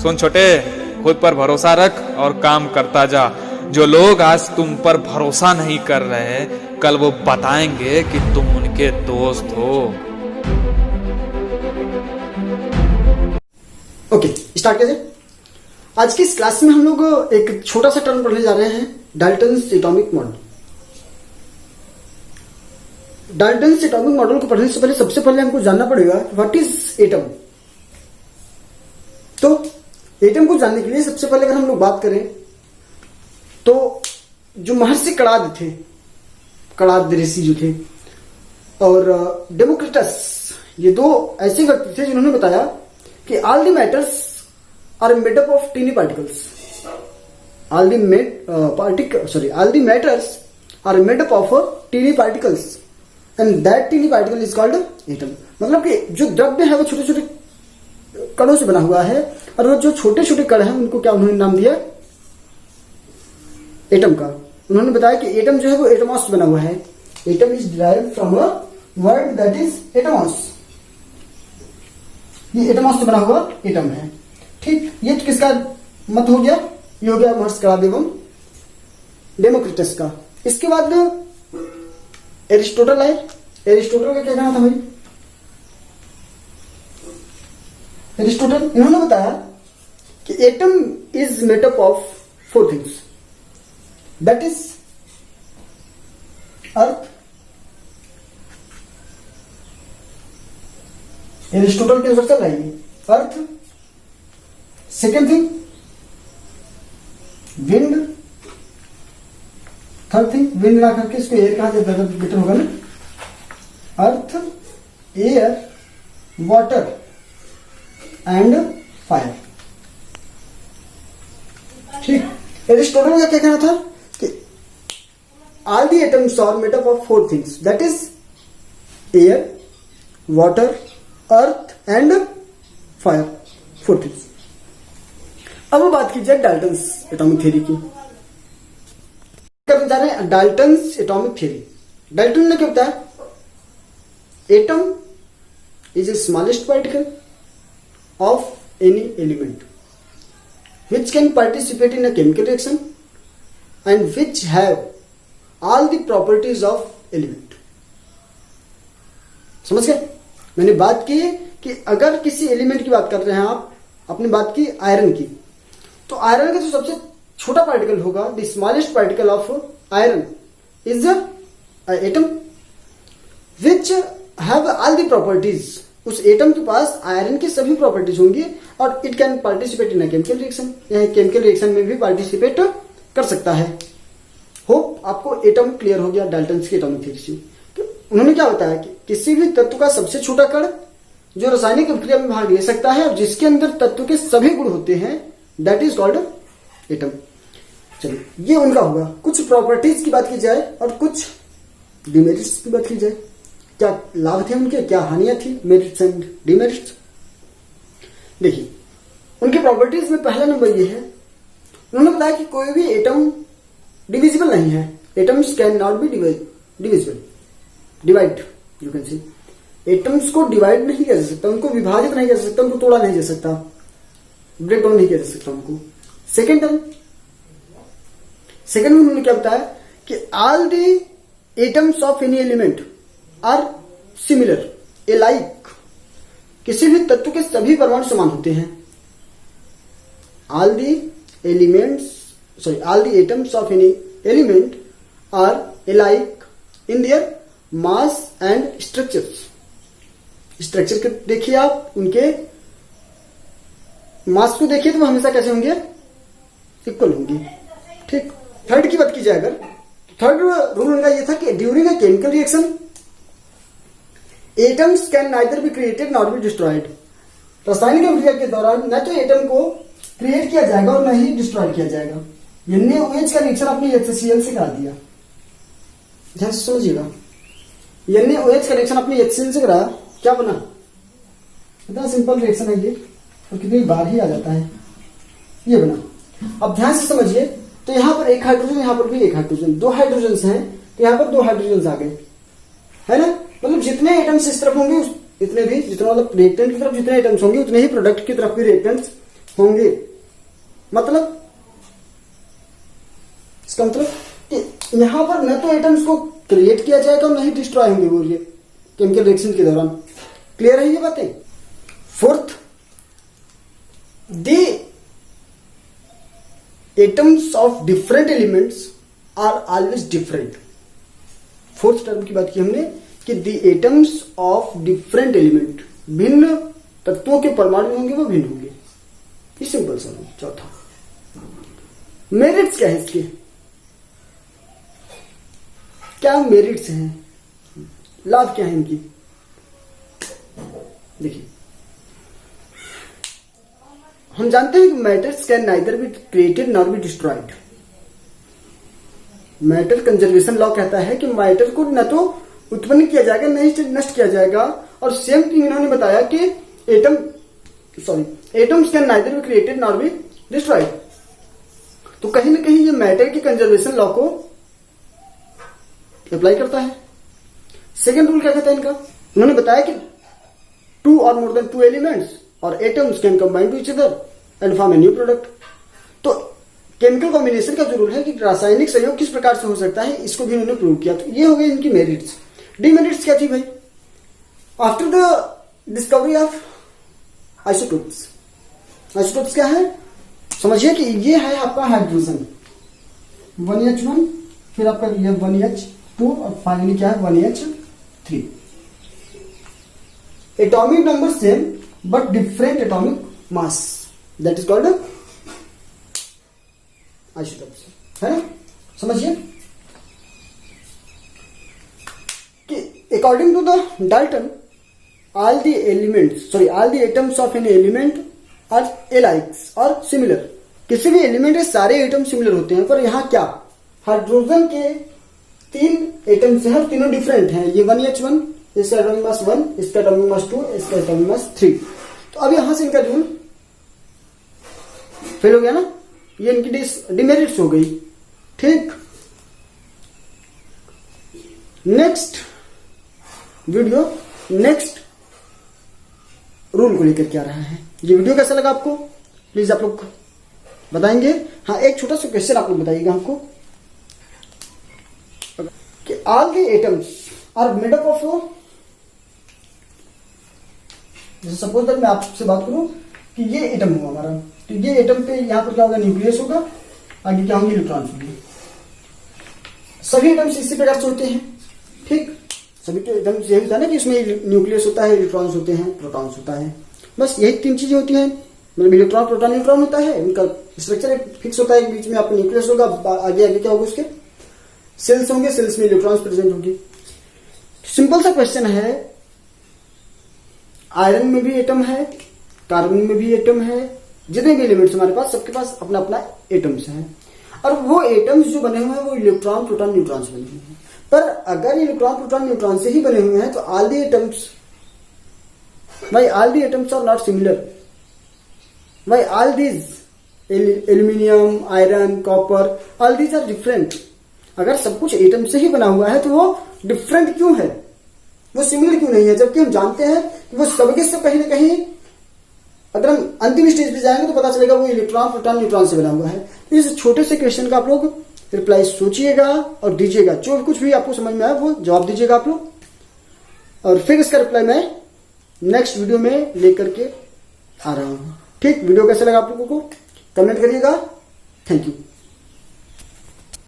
सुन छोटे, खुद पर भरोसा रख और काम करता जा। जो लोग आज तुम पर भरोसा नहीं कर रहे, कल वो बताएंगे कि तुम उनके दोस्त हो। ओके, स्टार्ट कीजिए। आज की इस क्लास में हम लोग एक छोटा सा टर्म पढ़ने जा रहे हैं, Dalton's atomic model. Dalton's atomic model को पढ़ने से पहले सबसे पहले हमको जानना पड़ेगा व्हाट इज एटम। तो एटम को जानने के लिए सबसे पहले अगर हम लोग बात करें तो जो महर्षि कणाद थे, कणाद ऋषि जो थे, और डेमोक्रिटस, ये दो ऐसे व्यक्ति थे जिन्होंने बताया कि all the matters are made up of tiny particles. All the matters are made up of tiny particles and that tiny particle is called atom. मतलब कि जो द्रव्य है वो छोटे छोटे कणों से बना हुआ है, और वो जो छोटे छोटे कण हैं उनको क्या उन्होंने नाम दिया, एटम का। उन्होंने बताया कि एटम जो है वो एटमॉस बना हुआ है। Atom is derived from a word that is Atmos. ये एटमॉस से बना हुआ एटम है। ठीक, ये तो किसका मत हो गया, ये हो गया महर्षि कणाद एवं डेमोक्रिटस का। इसके बाद एरिस्टोटल आए। एरिस्टोटल का क्या कहना था भाई? एरिस्टोटल, इन्होंने बताया कि atom is made up of 4 things, that is earth. Aristotle के अनुसार चल रहा है ये earth. Second thing wind. Third thing wind ना करके इसको एयर कहा जाता है, बेटर होगा ना। Earth, air, water and fire. ठीक, एरिस्टोटल का क्या कहना था कि all the atoms are made up of 4 things, that is air, water, earth and fire. 4 things. अब बात की जाए डाल्टन्स एटॉमिक थ्योरी की। करने जा रहे हैं डाल्टन्स एटॉमिक थ्योरी। डाल्टन ने क्या बताया? Atom is a smallest particle of any element which can participate in a chemical reaction and which have all the properties of element। समझ गए? मैंने बात की कि अगर किसी एलिमेंट की बात कर रहे हैं आप, अपनी बात की आयरन की, तो आयरन का जो सबसे छोटा पार्टिकल होगा, the smallest particle of iron is atom which have all the properties. उस एटम के पास आयरन की सभी प्रॉपर्टीज होंगी और it can participate in chemical reaction, chemical reaction में भी पार्टिसिपेट कर सकता है। होप आपको एटम क्लियर हो गया डाल्टन्स की एटॉमिक थ्योरी से। तो उन्होंने क्या बताया कि किसी भी तत्व का सबसे छोटा कण जो रासायनिक अभिक्रिया में भाग ले सकता है और जिसके अंदर तत्व के सभी गुण होते हैं, दैट इज कॉल्ड एटम। चलिए, ये उनका होगा। कुछ प्रॉपर्टीज की बात की जाए और कुछ डिमेरिट्स की बात की जाए। क्या लाभ थे उनके, क्या हानियां थी, मेरिट्स एंड डिमेरिट्स। देखिए, उनकी प्रॉपर्टीज में पहला नंबर ये है, उन्होंने बताया कि कोई भी एटम डिविजिबल नहीं है। Atoms can not be divisible, divide you can see. Atoms को डिवाइड नहीं किया जा सकता, उनको विभाजित नहीं किया जा सकता, उनको तोड़ा नहीं जा सकता, ब्रेक डाउन नहीं किया जा सकता उनको। सेकेंड में उन्होंने क्या बताया कि all the atoms of any element are similar, alike. किसी भी तत्व के सभी परमाणु समान होते हैं। All the atoms of any element are alike in their mass and structures. Structure को देखिए आप, उनके मास को देखिए तो वो हमेशा कैसे होंगे, इक्वल होंगे। ठीक, थर्ड की बात की जाए अगर, थर्ड रूल उनका ये था कि during a chemical reaction atoms can neither be created not be destroyed. रासायनिक अभिक्रिया के दौरान न तो एटम को क्रिएट किया जाएगा और न ही डिस्ट्रॉय किया जाएगा। NaOH का रिएक्शन आपने HCl से करा दिया, ध्यान से समझिएगा। NaOH का रिएक्शन आपने HCl से कराया, क्या बना? इतना सिंपल रिएक्शन है ये, और कितनी बार ही आ जाता है, ये बना। अब ध्यान से समझिए, तो यहां पर एक हाइड्रोजन, यहां पर भी एक हाइड्रोजन, 2 हाइड्रोजन हैं, तो यहां पर 2 हाइड्रोजन आ गए, है ना। मतलब जितने एटम्स इस तरफ होंगे इतने भी, जितना मतलब रिएक्टेंट की तरफ जितने एटम्स होंगे उतने ही प्रोडक्ट की तरफ भी रिएक्टेंट्स होंगे। मतलब इसका मतलब कि यहां पर न तो एटम्स को क्रिएट किया जाएगा और न ही डिस्ट्रॉय होंगे वो ये केमिकल रिएक्शन के दौरान। क्लियर है ये बातें। Fourth, the atoms of different elements are always different. Fourth term की बात की हमने कि the atoms of different element, भिन्न तत्वों के परमाणु होंगे वो भिन्न होंगे। ये सिंपल सा। चौथा, मेरिट्स क्या है इसके, क्या मेरिट्स हैं, लाभ क्या है इनकी। देखिए, हम जानते हैं कि matters can neither be created nor be destroyed. Matter conservation law कहता है कि मैटर को न तो उत्पन्न किया जाएगा न ही नष्ट किया जाएगा। और सेम थिंग इन्होंने बताया कि atoms can neither be created nor be destroyed. तो कहीं ना कहीं ये मैटर के कंजर्वेशन लॉ को अप्लाई करता है। सेकेंड रूल क्या कहता है इनका, उन्होंने बताया कि 2 और मोर देन 2 एलिमेंट्स और atoms can combine to each other and form a new product. तो केमिकल कॉम्बिनेशन का जो रूल है कि रासायनिक सहयोग किस प्रकार से हो सकता है, इसको भी उन्होंने प्रूव किया। तो ये हो गए इनकी मेरिट्स। डिमेरिट्स क्या थी भाई, after the discovery of isotopes. Isotopes क्या है समझिए कि ये है आपका हाइड्रोजन 1H1, फिर आपका ये 1H2 और फाइनली क्या है 1H3। Atomic number same but different atomic mass, that is called isotopes, है ना। समझिए कि according to the Dalton all the atoms of an element are alike और similar। किसी भी एलिमेंट के सारे एटम सिमिलर होते हैं, पर यहाँ क्या, हाइड्रोजन के 3 एटम्स हैं, तीनों डिफरेंट हैं। ये 1H1, इसका एटॉमिक मास 1, इसका एटॉमिक मास 2, इसका एटॉमिक मास 3। तो अब यहां से इनका रूल फेल हो गया ना, ये इनकी डिमेरिट्स हो गई। ठीक, नेक्स्ट वीडियो नेक्स्ट रूल को लेकर के आ रहा है। ये वीडियो कैसा लगा आपको प्लीज आप लोग बताएंगे। हाँ, एक छोटा सा क्वेश्चन आप लोग बताइएगा हमको कि all the atoms are made up of, जैसे सपोज दैट मैं आपसे बात करूं कि ये एटम हुआ हमारा, तो ये एटम पे यहां पर क्या होगा, न्यूक्लियस होगा, आगे क्या होंगे, इलेक्ट्रॉन्स होंगे। सभी एटम्स इसी प्रकार से होते हैं। ठीक, सभी के एटम्स यही होता है ना कि इसमें न्यूक्लियस होता है, इलेक्ट्रॉन्स होते हैं, प्रोटॉन्स होता है, बस यही 3 चीजें होती हैं। मतलब इलेक्ट्रॉन, प्रोटॉन, न्यूट्रॉन होता है, उनका स्ट्रक्चर एक फिक्स होता है। बीच में आपका न्यूक्लियस होगा, आगे आगे क्या होगा, उसके सेल्स होंगे, सेल्स में इलेक्ट्रॉन्स प्रेजेंट होंगे। सिंपल सा क्वेश्चन है, आयरन में भी एटम है, कार्बन में भी एटम है, जितने भी एलिमेंट्स हमारे पास सबके पास अपना अपना एटम्स हैं, और वो एटम्स जो बने हुए हैं वो इलेक्ट्रॉन, प्रोटॉन, न्यूट्रॉन से बने हुए हैं। पर अगर इलेक्ट्रॉन, प्रोटॉन, न्यूट्रॉन से ही बने हुए हैं तो all the atoms are not similar. Why all these aluminium, iron, copper, all these are different. अगर सब कुछ एटम से ही बना हुआ है तो वो डिफरेंट क्यों है, वो सिमिलर क्यों नहीं है, जबकि हम जानते हैं कि वो सबके से कहीं ना कहीं, अगर हम अंतिम स्टेज पे जाएंगे तो पता चलेगा वो इलेक्ट्रॉन, प्रोटॉन, न्यूट्रॉन से बना हुआ है। तो इस छोटे से क्वेश्चन का आप लोग रिप्लाई सोचिएगा और दीजिएगा, जो कुछ भी आपको समझ में आए वो जवाब दीजिएगा आप लोग, और फिर इसका रिप्लाई मैं नेक्स्ट वीडियो में लेकर के आ रहा हूं। ठीक, वीडियो कैसा लगा आप लोगों को कमेंट करिएगा। Thank you.